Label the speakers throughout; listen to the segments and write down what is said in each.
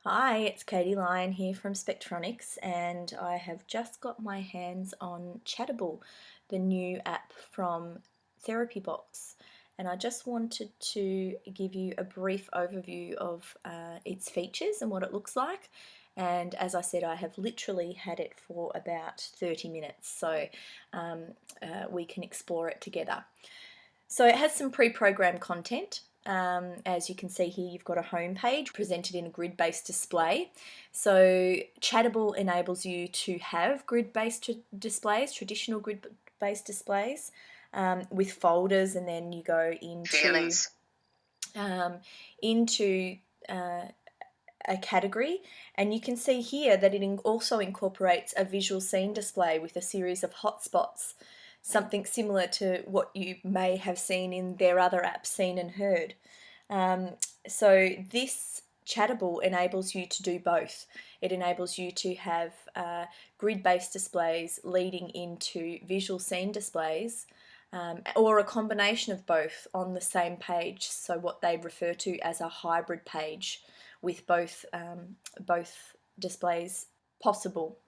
Speaker 1: Hi, it's Katie Lyon here from Spectronics, and I have just got my hands on Chatable, the new app from Therapy Box. And I just wanted to give you a brief overview of its features and what it looks like. And as I said, I have literally had it for about 30 minutes, so we can explore it together. So it has some pre-programmed content. As you can see here, you've got a home page presented in a grid-based display. So Chatable enables you to have grid-based displays, traditional grid-based displays, with folders, and then you go
Speaker 2: Feelings.
Speaker 1: into a category, and you can see here that it also incorporates a visual scene display with a series of hotspots, something similar to what you may have seen in their other apps, Seen and Heard. So this Chatable enables you to do both. It enables you to have grid-based displays leading into visual scene displays, or a combination of both on the same page, so what they refer to as a hybrid page with both displays possible.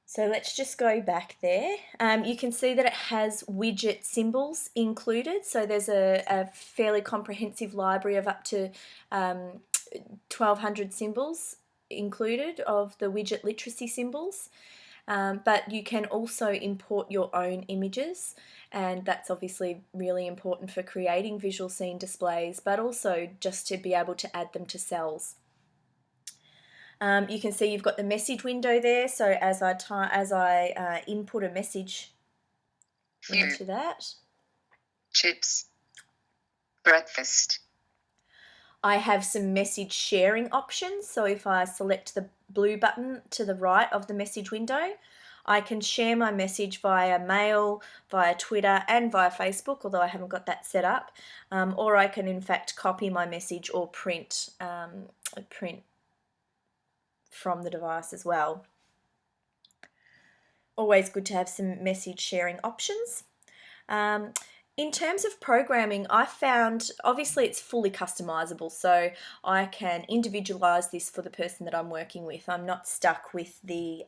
Speaker 1: So let's just go back there. You can see that it has widget symbols included. So there's a fairly comprehensive library of up to 1,200 symbols included of the widget literacy symbols. But you can also import your own images, and that's obviously really important for creating visual scene displays, but also just to be able to add them to cells. You can see you've got the message window there, so as I input a message into that,
Speaker 2: Chips. Breakfast.
Speaker 1: I have some message sharing options. So if I select the blue button to the right of the message window, I can share my message via mail, via Twitter, and via Facebook, although I haven't got that set up. Or I can in fact copy my message or print from the device as well. Always good to have some message sharing options. In terms of programming, I found obviously it's fully customizable, so I can individualize this for the person that I'm working with. I'm not stuck with the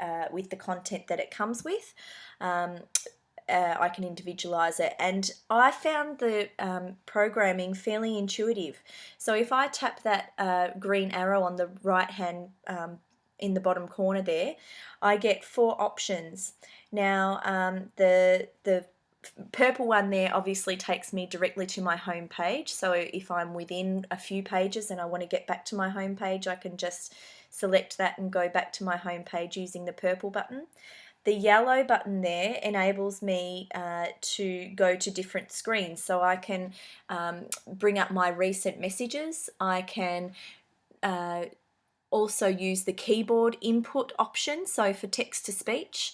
Speaker 1: content that it comes with. I can individualize it, and I found the programming fairly intuitive. So if I tap that green arrow on the right hand in the bottom corner there, I get 4 options. Now the purple one there obviously takes me directly to my home page. So if I'm within a few pages and I want to get back to my home page, I can just select that and go back to my home page using the purple button. The yellow button there enables me to go to different screens. So I can bring up my recent messages. I can also use the keyboard input option, so for text to speech,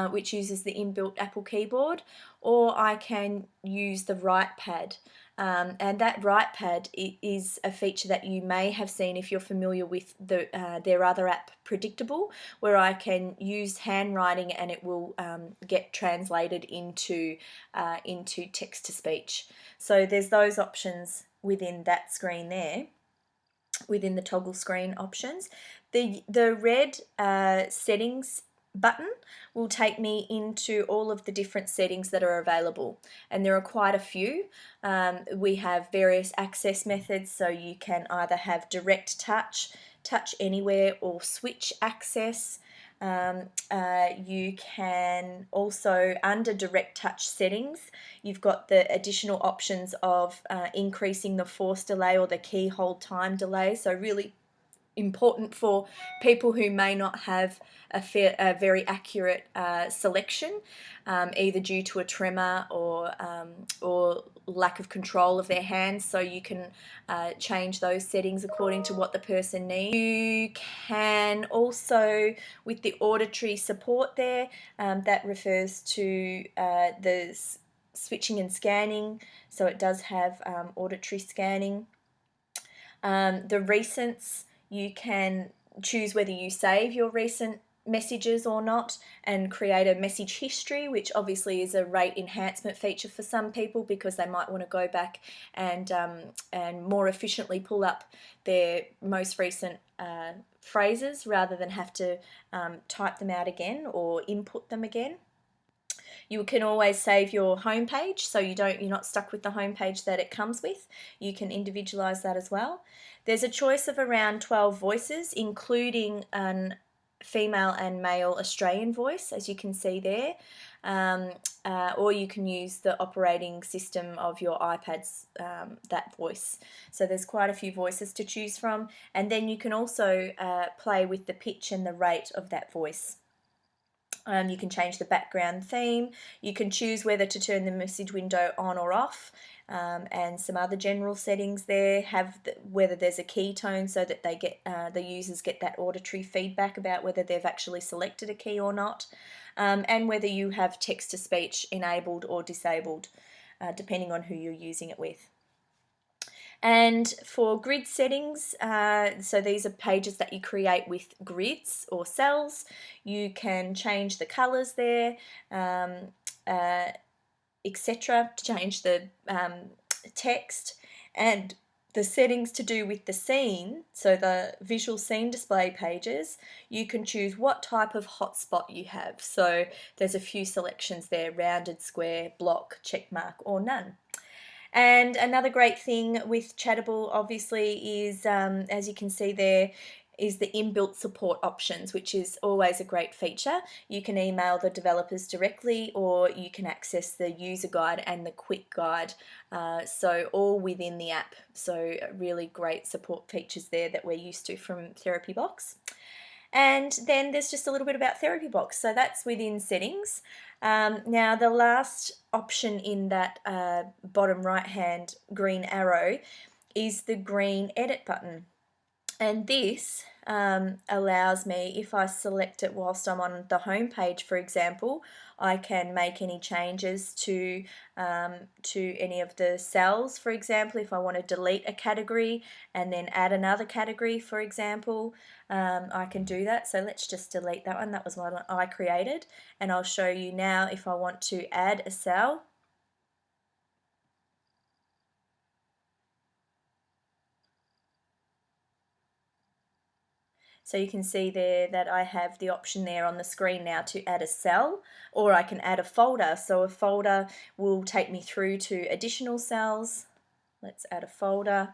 Speaker 1: which uses the inbuilt Apple keyboard, or I can use the right pad. And that right pad is a feature that you may have seen if you're familiar with their other app, Predictable, where I can use handwriting and it will get translated into text to speech. So there's those options within that screen there, within the toggle screen options. The red settings button will take me into all of the different settings that are available, and there are quite a few. We have various access methods, so you can either have direct touch, touch anywhere, or switch access. You can also, under direct touch settings, you've got the additional options of increasing the force delay or the key hold time delay, so really important for people who may not have a very accurate selection, either due to a tremor or lack of control of their hands. So you can change those settings according to what the person needs. You can also, with the auditory support there, that refers to the switching and scanning, so it does have auditory scanning. The recents, you can choose whether you save your recent messages or not, and create a message history, which obviously is a rate enhancement feature for some people because they might want to go back and more efficiently pull up their most recent phrases rather than have to type them out again or input them again. You can always save your home page, so you're not stuck with the home page that it comes with. You can individualize that as well. There's a choice of around 12 voices, including an female and male Australian voice, as you can see there. Or you can use the operating system of your iPad's that voice. So there's quite a few voices to choose from, and then you can also play with the pitch and the rate of that voice. You can change the background theme. You can choose whether to turn the message window on or off, and some other general settings there. Whether there's a key tone so that they get the users get that auditory feedback about whether they've actually selected a key or not, and whether you have text to speech enabled or disabled, depending on who you're using it with. And for grid settings, so these are pages that you create with grids or cells. You can change the colors there, etc., to change the text, and the settings to do with the scene, so the visual scene display pages, you can choose what type of hotspot you have. So there's a few selections there: rounded, square, block, check mark, or none. And another great thing with Chatable, obviously, is as you can see there, is the inbuilt support options, which is always a great feature. You can email the developers directly, or you can access the user guide and the quick guide, so all within the app. So really great support features there that we're used to from Therapy Box. And then there's just a little bit about Therapy Box. So that's within settings. Now the last option in that bottom right hand green arrow is the green edit button. And this allows me, if I select it whilst I'm on the home page, for example, I can make any changes to any of the cells. For example, if I want to delete a category and then add another category, for example, I can do that. So let's just delete that one. That was one I created, and I'll show you now if I want to add a cell. So you can see there that I have the option there on the screen now to add a cell, or I can add a folder. So a folder will take me through to additional cells. Let's add a folder.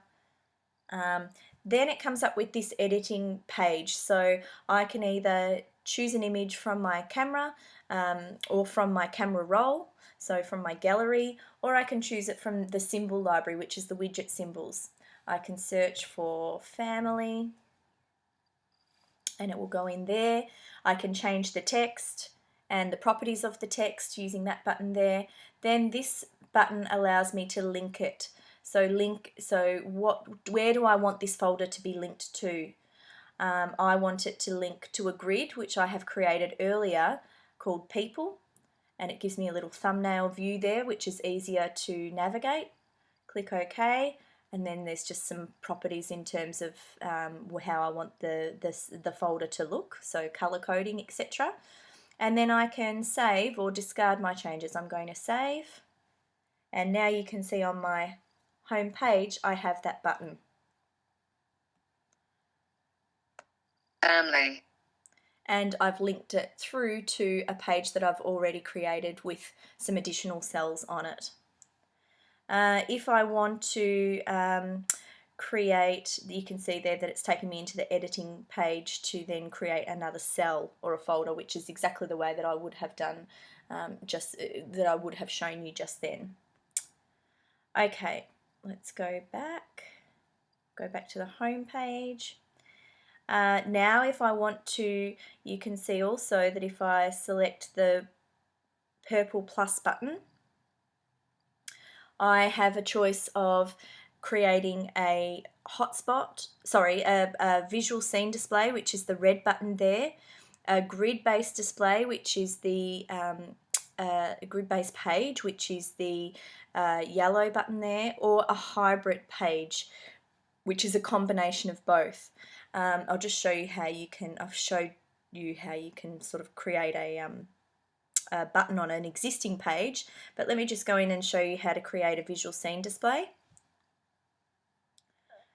Speaker 1: Then it comes up with this editing page. So I can either choose an image from my camera or from my camera roll, so from my gallery, or I can choose it from the symbol library, which is the widget symbols. I can search for family, and it will go in there. I can change the text and the properties of the text using that button there. Then this button allows me to link it. So where do I want this folder to be linked to? I want it to link to a grid which I have created earlier called People, and it gives me a little thumbnail view there which is easier to navigate. Click OK. And then there's just some properties in terms of how I want the folder to look, so color coding, etc. And then I can save or discard my changes. I'm going to save, and now you can see on my home page I have that button.
Speaker 2: Family.
Speaker 1: And I've linked it through to a page that I've already created with some additional cells on it. If I want to create, you can see there that it's taken me into the editing page to then create another cell or a folder, which is exactly the way that I would have done, that I would have shown you just then. Okay, let's go back to the home page. Now if I want to, you can see also that if I select the purple plus button, I have a choice of creating a visual scene display, which is the red button there, a grid-based display, which is the grid-based page, which is the yellow button there, or a hybrid page, which is a combination of both. I'll just show you how you can, I've showed you how you can sort of create a button on an existing page, but let me just go in and show you how to create a visual scene display.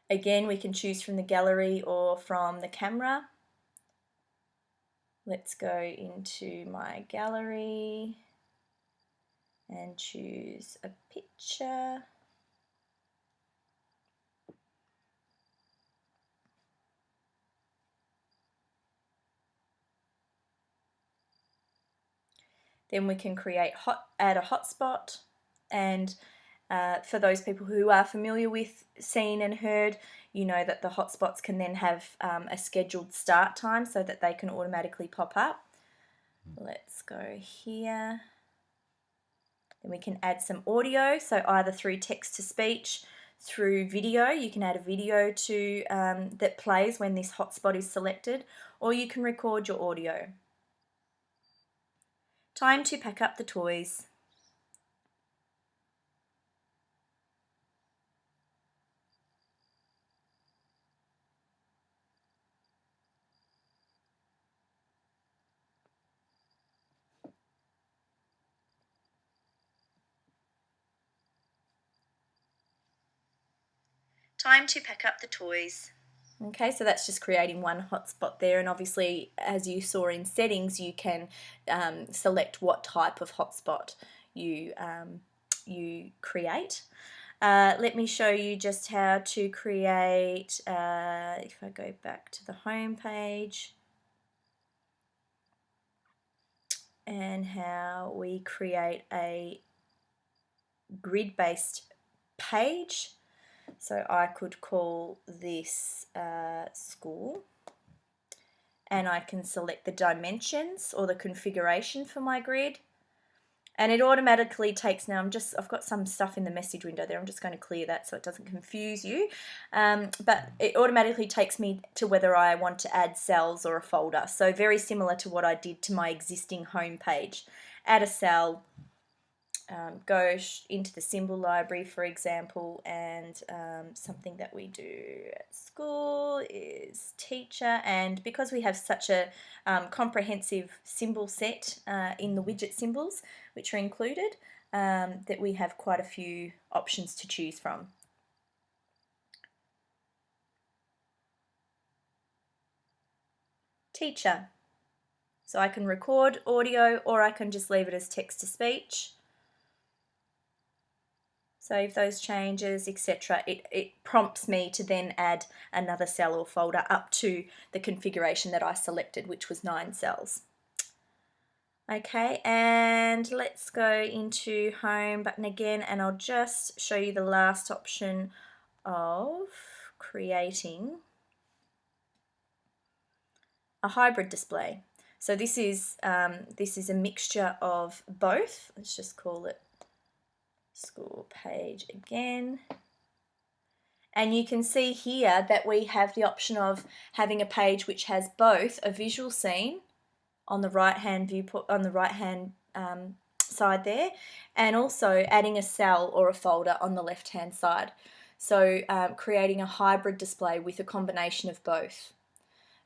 Speaker 1: Again, we can choose from the gallery or from the camera. Let's go into my gallery and choose a picture. Then we can add a hotspot, and for those people who are familiar with Seen and Heard, you know that the hotspots can then have a scheduled start time so that they can automatically pop up. Let's go here. Then we can add some audio, so either through text to speech, through video, you can add a video to that plays when this hotspot is selected, or you can record your audio. Time to pack up the toys. Time to pack up the toys. Okay, so that's just creating one hotspot there, and obviously, as you saw in settings, you can select what type of hotspot you create. Let me show you just how to create, if I go back to the home page, and how we create a grid-based page. So I could call this school, and I can select the dimensions or the configuration for my grid, and it automatically takes, now I've got some stuff in the message window there, I'm just going to clear that so it doesn't confuse you, but it automatically takes me to whether I want to add cells or a folder. So very similar to what I did to my existing home page. Add a cell, go into the symbol library, for example, and something that we do at school is teacher, and because we have such a comprehensive symbol set in the widget symbols which are included, that we have quite a few options to choose from. Teacher. So I can record audio, or I can just leave it as text to speech. Save those changes, etc. It prompts me to then add another cell or folder up to the configuration that I selected, which was 9 cells. Okay, and let's go into home button again, and I'll just show you the last option of creating a hybrid display. So this is a mixture of both. Let's just call it school page again. And you can see here that we have the option of having a page which has both a visual scene on the right hand viewport, on the right hand side there, and also adding a cell or a folder on the left hand side. So creating a hybrid display with a combination of both.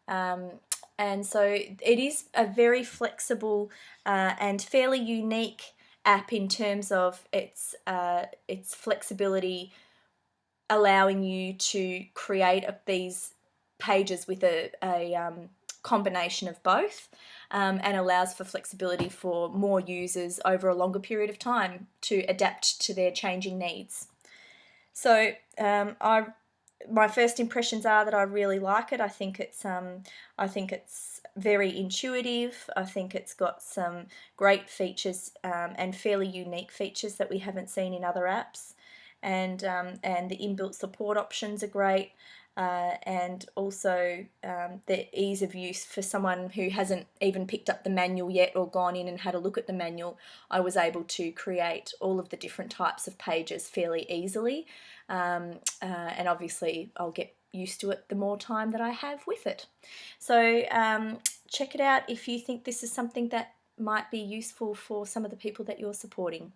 Speaker 1: And so it is a very flexible and fairly unique app in terms of its flexibility, allowing you to create these pages with a combination of both, and allows for flexibility for more users over a longer period of time to adapt to their changing needs. So my first impressions are that I really like it. I think it's very intuitive. I think it's got some great features and fairly unique features that we haven't seen in other apps, and the inbuilt support options are great. And also the ease of use for someone who hasn't even picked up the manual yet or gone in and had a look at the manual. I was able to create all of the different types of pages fairly easily, and obviously I'll get used to it the more time that I have with it. So check it out if you think this is something that might be useful for some of the people that you're supporting.